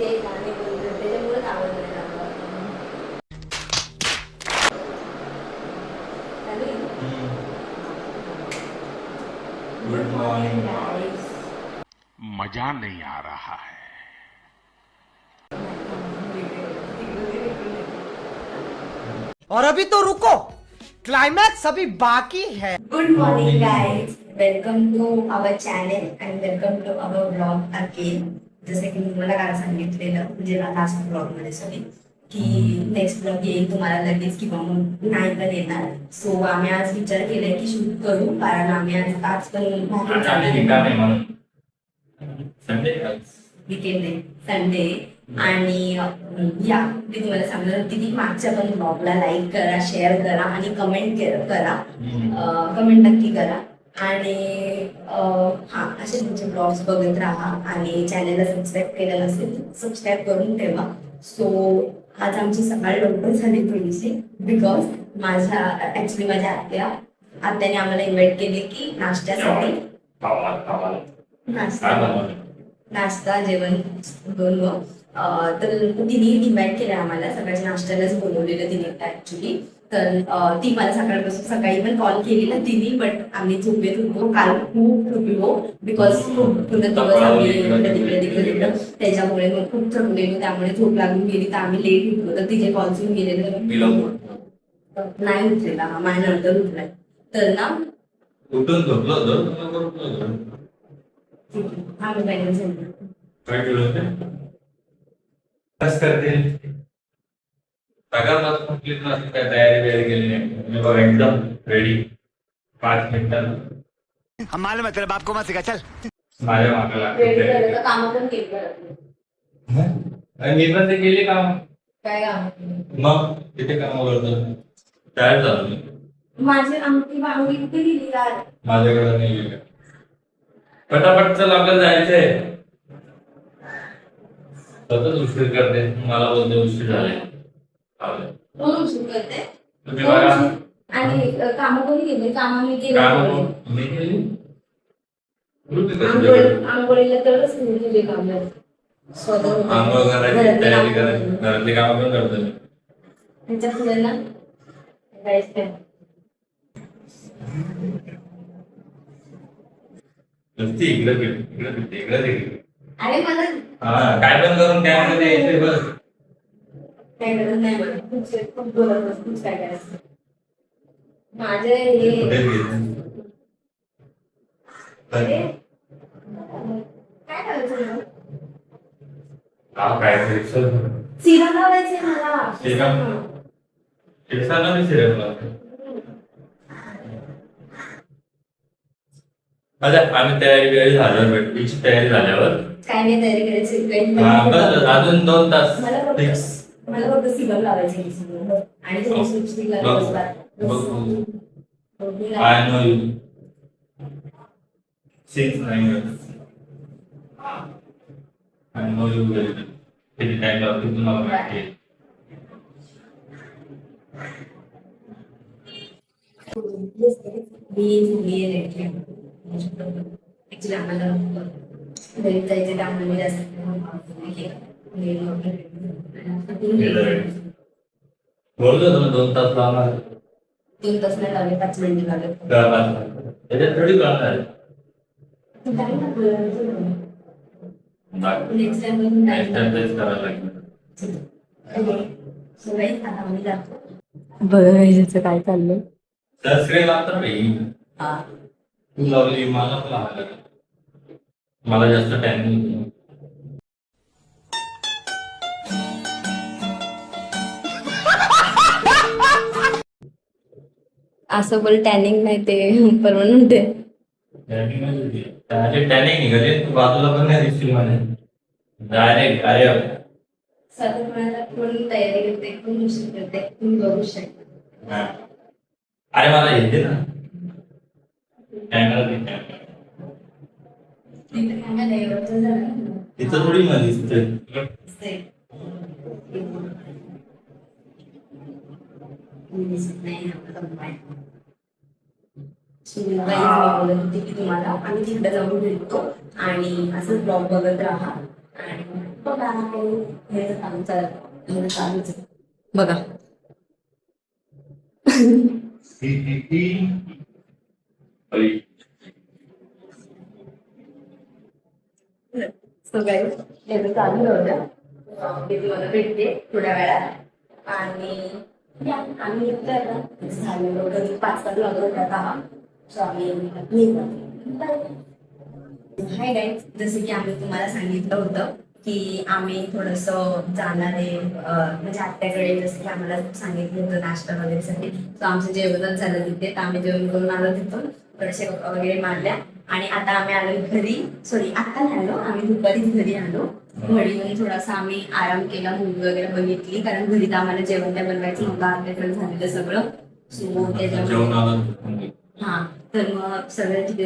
ते गाणे बोलतो त्याच्यामुळेच आवडलं मला. गुड मॉर्निंग गाईस. मजा नहीं आ रहा है. और अभी तो रुको, क्लाइमैक्स अभी बाकी है. Good morning guys, welcome to our channel and welcome to our blog again. जसं की मी तुम्हाला काल सांगितलेलं म्हणजे लास्ट ब्लॉगमध्ये सॉरी की नेक्स्ट ब्लॉग येईल तुम्हाला लगेच किंवा मग नाही पण येणार. सो आम्ही आज विचार केलाय की शूट करू कारण आम्ही आज पण बाहेर चाललोय. विकेंड आहे संडे आणि या मी तुम्हाला सांगणार होती की मागच्या पण ब्लॉगला लाईक करा, शेअर करा आणि कमेंट करा. कमेंट नक्की करा आणि हा असे तुमचे ब्लॉग्स बघत राहा आणि चॅनलला सबस्क्राईब केलं नसेल सबस्क्राईब करून ठेवा. सो आज आमची सकाळ लवकर झाली थोडीशी बिकॉज ऍक्च्युली माझ्या आत्याने आम्हाला इन्व्हाइट केले की नाश्त्यासाठी. नाश्ता जेवण बनव तर तिने इन्व्हाइट केलं आम्हाला सकाळच्या नाश्त्यालाच बोलवलेलं तिने ऍक्च्युली. तर ती मला सकाळी पण कॉल केलेला तिने बट आम्ही झोपेत होतो काल खूप थकलो बिकॉज खूप पूर्ण दिवस आम्ही तिकडे त्याच्यामुळे मग खूप थकलेलो त्यामुळे झोप लागून गेली तर आम्ही लेट उठलो तर तिचे कॉल्स येऊन गेलेले नाही उठलेला माझ्या नंतर उठलाय तर ना उठून झोपलो होतो. आम्ही पाहिजे काय केलं बस करते सगळ्यात कंप्लीट नसते काय तयारी केली नाही मी बघ एकदम रेडी 5 मिनिटात हम मालूम है तेरे बाप को मत सिखा, चल. माझ्या मागायला रेडी काम पण केलं. मी पण ते केले काम. काय काम मग तिथे काम करतो तयार झालो मी. माझी आमची वांगी कुठे गेली यार. माझ्याकडे नाही गेलं पटापट चल आपल्याला जायचंय. सतत उशीर करते मला बोलते उशीर झाले. कोण उशीर करते तुम्ही बघा आणि काम कोणी केले. काम मी केले. काम मी केली. आंघोळीला तरच तुझे काम स्वतः आंघोळ करायची तयारी करायची घरातली कामं पण करतो मी. त्याच्या पुढे ना जायचं नुसती इकडे फिरते इकडे अरे मला हा काय पण करून त्यामध्ये यायचंय बस. काय करत नाही मला खूप बोलत खूप काय करायचं माझे हे कुठे गेले? अरे काय करायचं काय रिक्षा सिरम लावायचे मला. रिक्षाला मी सिरियस लागतो. अच्छा आम्ही तयारी झाल्यावर भेटची तयारी झाल्यावर काय नाही तयारी करायची अजून 2 तास फिक्स. मला फक्त सिरम लावायचे आणि lipstick I know you six नाही आय नो यू किती टाइम लागतो तुम्हाला माहिती आहे. ऍक्च्युली आम्हाला घरी जायचं त्यामुळे मी जास्त बोलतो तुम्ही 2 तास लागणार 2 तास नाही लागले 5 मिनिटं लागले. त्याच्यात थोडी लागणार नेक्स्ट टाइम नेक्स्ट टाइम तेच करायला लागणार. बघायचं काय चाललंय. सनस्क्रीन लागतं भाई. तू लावली मला पण लावायला लागलं. मला जास्त टाइम नाही. असं बोल टॅनिंग नाही ते परमनंट आहे. टॅनिंग निघाली तू बाजूला पण नाही दिसली म्हणे डायरेक्ट अरे साधारण कोण तयारी करते कोण दुसरी करते तुम्ही बघू शकता. अरे मला येते ना कॅमेरा तिथं थोडी मला दिसते. बोलत होती की तुम्हाला आम्ही तिकडे जाऊन भेटतो आणि असं ब्लॉग बघत राहा आणि बघा हे आमचं चालूच आहे. बघा सो गाईज याचं चालू होतं. मी तुम्हाला भेटते थोड्या वेळात आणि या आम्ही इथं आता झालेलो घरी 5 वाजता लागत होता. सो आम्ही हाय गाईज, जसं की आम्ही तुम्हाला सांगितलं होतं की आम्ही थोडंसं जाणार आहे म्हणजे आत्याकडे, जसं की आम्हाला सांगितलं होतं नाश्ता वगैरेसाठी. सो आमचं जेवणच झालं तिथे, तर आम्ही जेवण करून आलो तिथून, थोडेसे गप्पा वगैरे मारल्या आणि आता आम्ही आलो घरी. सॉरी आता नाही आलो, आम्ही दुपारीच घरी आलो. घरी येऊन थोडासा आम्ही आराम केला, मूवी वगैरे बघितली, कारण घरी तर आम्हाला जेवण काय बनवायचं नव्हतं, आपल्याकडे झालेलं सगळं. सो त्याच्यामुळे हा, तर मग सगळं तिथे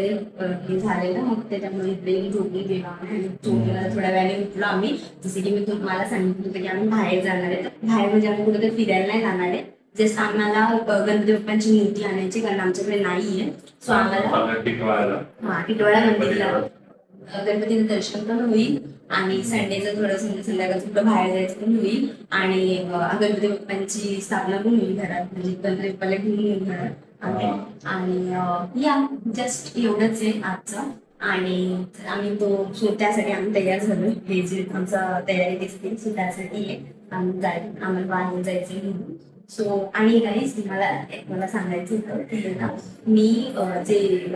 हे झालेलं. मग त्याच्यामुळे इकडे येऊन झोपून गेलो आणि झोपून थोड्या वेळाने उठलो आम्ही. जसे की मी तुम्हाला सांगितलं होतं की आम्ही बाहेर जाणार आहे, तर बाहेर म्हणजे आम्ही कुठेतरी फिरायला नाही जाणार आहे. जस्ट आम्हाला गणपती बाप्पांची मूर्ती आणायची, कारण आमच्याकडे नाही आहे. सो आम्हाला टिटवाळा मंदिरला गणपतीचं दर्शन पण होईल आणि संडेचं थोडंसं संध्याकाळचं कुठं बाहेर जायचं पण होईल आणि गणपती बाप्पांची स्थापना पण होईल घरात, म्हणजे गणपती बाप्पाला घेऊन येईल घरात आणि या जस्ट एवढंच आहे आजचं. आणि आम्ही सो त्यासाठी आम्ही तयार झालो. हे जे आमचा तयारी दिसते सो त्यासाठी आम्हाला बाहेर जायचं म्हणून. सो आणि काहीच मला सांगायचं होतं की ना, मी जे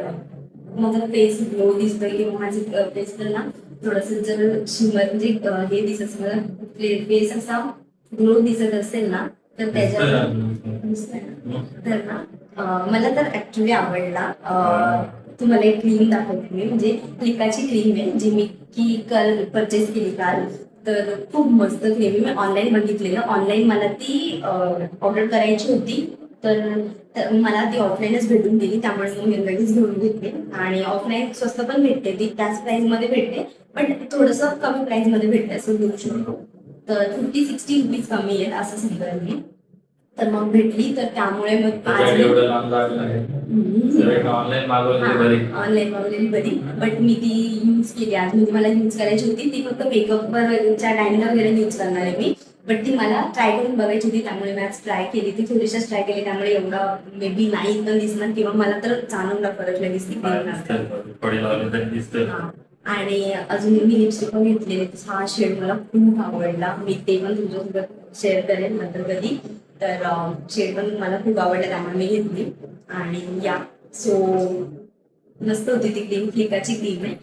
माझा फेस ग्लो दिसतोय किंवा माझी फेस तर ना थोडंसं जर शिमर म्हणजे हे दिसत मला फेस असा ग्लो दिसत असेल ना, तर त्याच्या तर ना मला तर ऍक्च्युली आवडला. तुम्हाला एक क्रीम दाखवते मी, म्हणजे क्लिकाची क्रीम आहे जी मी काल परचेस केली काल. तर खूप मस्त क्रीम आहे, मी ऑनलाईन बघितलेलं. ऑनलाईन मला ती ऑर्डर करायची होती, तर मला ती ऑफलाईनच भेटून गेली, त्यामुळे मी लगेच घेऊन घेतली. आणि ऑफलाईन स्वस्त पण भेटते, ती त्याच प्राइसमध्ये भेटते, पण थोडंसं कमी प्राइसमध्ये भेटते असं घेऊ शकतो. तर 50-60 रुपीज कमी आहेत असं सांगेल मी. तर मग भेटली, तर त्यामुळे मग ऑनलाईन मागवलेली बरी. बट मी ती यूज केली आज, म्हणजे मला यूज करायची होती ती फक्त मेकअपवरच्या टाइमला वगैरे यूज करणार आहे मी. बट ती मला ट्राय करून बघायची होती, त्यामुळे मी आज ट्राय केली. ती थोडीशीच ट्राय केली, त्यामुळे एवढा मे बी नाही पण दिसणार, किंवा मला तर जाणवला फरक लगेच ती आणि अजून मी लिपस्टिक पण घेतलेली. हा शेड मला खूप आवडला, मी ते पण तुझ्यासोबत शेअर करेन नंतर कधी. तर शेड पण मला खूप आवडला, त्यामुळे मी घेतली. आणि या सो मस्त होती ती क्रीम, फ्लिकाची क्रीम आहे.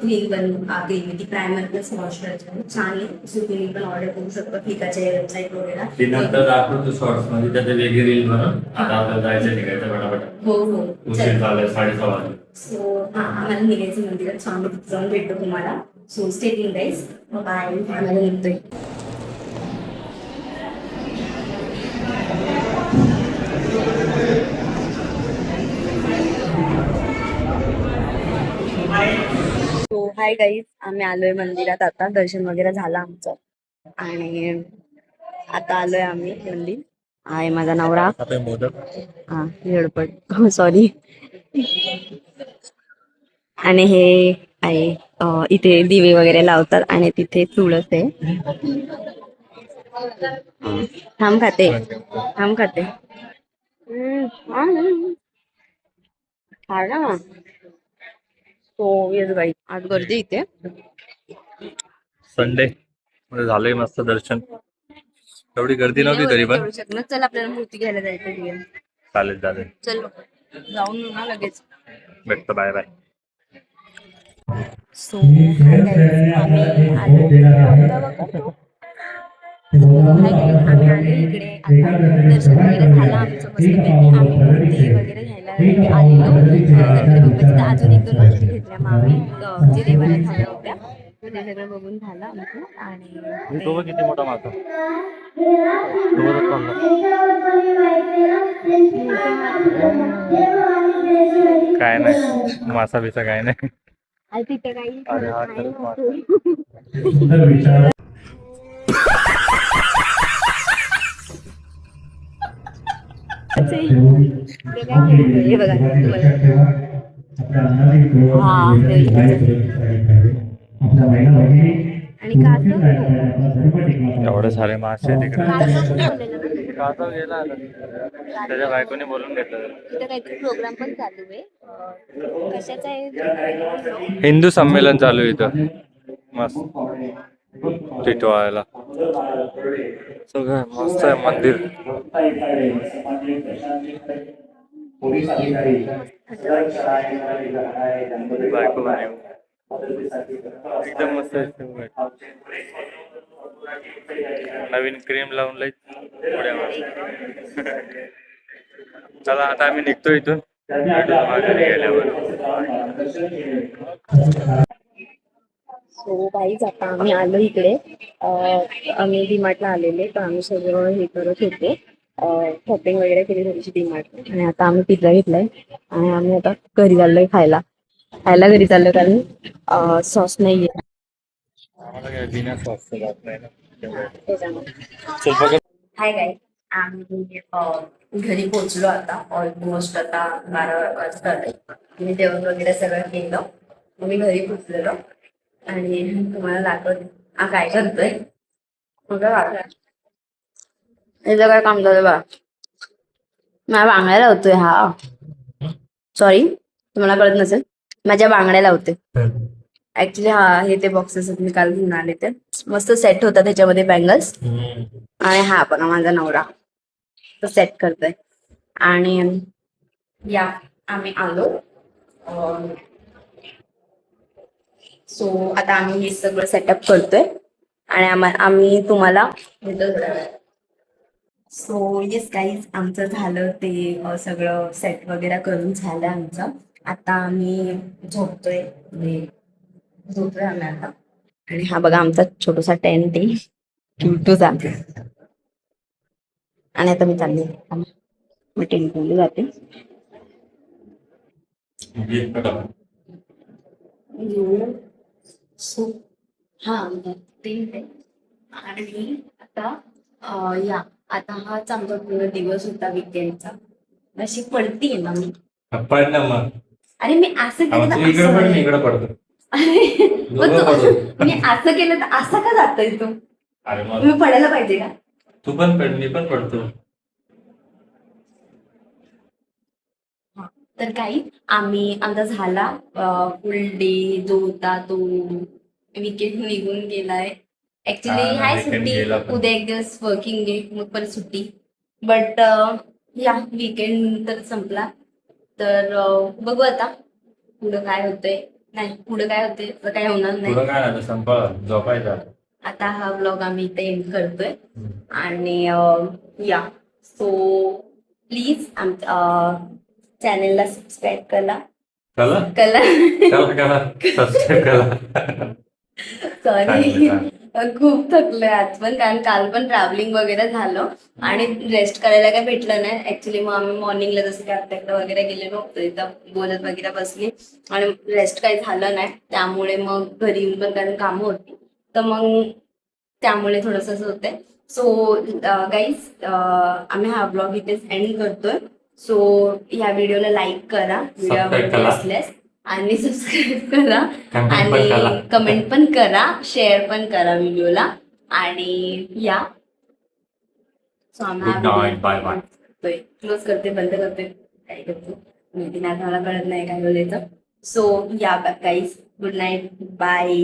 क्रीम क्रीम आहे ती, प्रायमर प्लस मॉइश्चरायझर छान आहे. सो तुम्ही पण ऑर्डर करू शकता फ्लिकाच्या वेबसाईट वगैरे. नंतर दाखवतो शॉर्ट्स मध्ये त्याचे वेगळी रील बनवून. आता आपल्याला जायचं निघायचं पटापट. हो उशीर झालाय 6:30 वाजले. सो आम्हाला निघायचं मंदिरात, सो आम्ही तिथे जाऊन भेटतो तुम्हाला. So stay tuned guys, bye. आम्हाला निघतोय. सो हाय गाईज, आम्ही आलोय मंदिरात. आता दर्शन वगैरे झालं आमचं आणि आता आलोय आम्ही मंदिर. आहे माझा नवरा, हा झडपट, सॉरी. आणि हे आहे इथे दिवे वगैरे लावतात आणि तिथे तुळस आहे. थांब खाते. सो येस बाई, आज गर्दी इथे. संडे मध्ये झालंय मस्त दर्शन, एवढी गर्दी नव्हती तरी पण. चल आपल्याला मूर्ती घ्यायला जायचं. चालेल चल जाऊन ना लगेच भेटतो. Bye bye. सो आम्ही आलो इकडे. आता दर्शन वगैरे झालं आमचं मस्तपैकी. आम्ही मूर्ती वगैरे घ्यायला आलेलो गणपती बाप्पाची. अजून 1-2 गोष्टी घेतल्या मग आम्ही जे देवाला झाल्या होत्या ते सगळं बघून झालं आमचं. आणि किती मोठा मासा काय नाही, मासा बिसा काय नाही. तिथे काही हे बघा आणि कासव एवढे सारे मासे तिकडे कासव पण बोललेलं ना. कासव गेला आता. त्याच्या बायकोने बोलून घेतलं. तिथं काहीतरी प्रोग्राम पण चालू आहे. कशाचा आहे? हिंदू संमेलन चालू आहे इथं मस्त टिटवाळ्याला. सगळं मस्त आहे मंदिर. बायको म्हणे, एकदम मस्त आहे. नवीन क्रीम लावून लई उड्या मारतो. चला आता आम्ही निघतो इथून घरी गेल्यावर. सो गाईज आता आम्ही आलो इकडे. आम्ही डीमार्टला आलेले, तर आम्ही सगळं हे करत होते, शॉपिंग वगैरे केली थोडीशी डीमार्ट. आणि आता आम्ही पिझ्झा घेतलाय आणि आम्ही आता घरी चाललोय खायला घरी चाललोय, कारण सॉस नाहीये त्याच्यामुळे. हाय गाईज, आम्ही घरी पोहोचलो आता. ऑलमोस्ट आता 12 वाजता मी जेवण वगैरे सगळं केलं. मग मी घरी पोहोचलेलो आणि तुम्हाला दाखवत काय करतोय. याचं काय काम झालं बा, माझ्या बांगड्या लावतोय हा. सॉरी, तुम्हाला कळत नसेल, माझ्या बांगड्या लावते ऍक्च्युली. हा हे ते बॉक्सेस मी काल घेऊन आले, ते मस्त सेट होता त्याच्यामध्ये बँगल्स. आणि हा बघा माझा नवरा तो सेट करतोय. आणि या आम्ही आलो. सो आता आम्ही हे सगळं सेटअप करतोय आणि आम्ही तुम्हाला भेटू. सो येस गाईज, आमचं झालं ते सगळं सेट वगैरे करून झालं आमचं. आता आम्ही झोपतोय आम्ही आता. आणि हा बघा आमचा छोटासा टेंट आहे क्यूटूचा. आणि आता मी चालले, मी टेंटमध्ये जाते. सो हा टेंट आहे. आणि आता आता हाच आमचा पूर्ण दिवस होता विकेंडचा. अशी पडतीये ना मी. पड ना मग. अरे मी असं केलं तर इकडे असं पड, होईल. इकडे पडतो. अरे दोघं पडू. मी असं केलं तर असं का जातोय तू? अरे मग मी पडायला पाहिजे का? तू पण पड, मी पण पडतो. तर काही आमचा झाला फुल डे जो होता तो विकेंड निघून गेलाय. ऍक्च्युली हाय weekend सुट्टी, गेला पण. उद्या एक दिवस वर्किंग डे, मग परत सुट्टी. बट या विकेंड तर संपला. तर बघू आता पुढं काय होतंय. नाही, पुढं काय होतंय तर काय होणार नाही. तुला काय झालं, संपा झोपायचा. आता हा ब्लॉग आम्ही इथे एंड करतोय. आणि या सो प्लीज आमच्या चॅनेलला सबस्क्राईब करा. सबस्क्राईब करा. सॉरी, खूप थकलोय आज पण, कारण काल पण ट्रॅव्हलिंग वगैरे झालं आणि रेस्ट करायला काय भेटलं नाही ऍक्च्युली. मग आम्ही मॉर्निंगला जसं की आपल्याकडे वगैरे गेलेलो होतो, इथं बोलत वगैरे बसली आणि रेस्ट काही झालं नाही. त्यामुळे मग घरी येऊन पण कारण कामं होती, तर मग त्यामुळे थोडंसं असं होतंय. सो गाईज, आम्ही हा ब्लॉग इथेच एंड करतोय. सो ह्या व्हिडिओला लाईक करा, व्हिडिओ आवडली असल्यास, आणि सबस्क्राईब करा, आणि कमेंट पण करा, शेअर पण करा व्हिडिओला. आणि या सो आम्ही क्लोज करते, बंद करते, काय करते माहिती नाही, मला कळत नाही काय बोलायचं. सो या गाईज, गुड नाईट, बाय.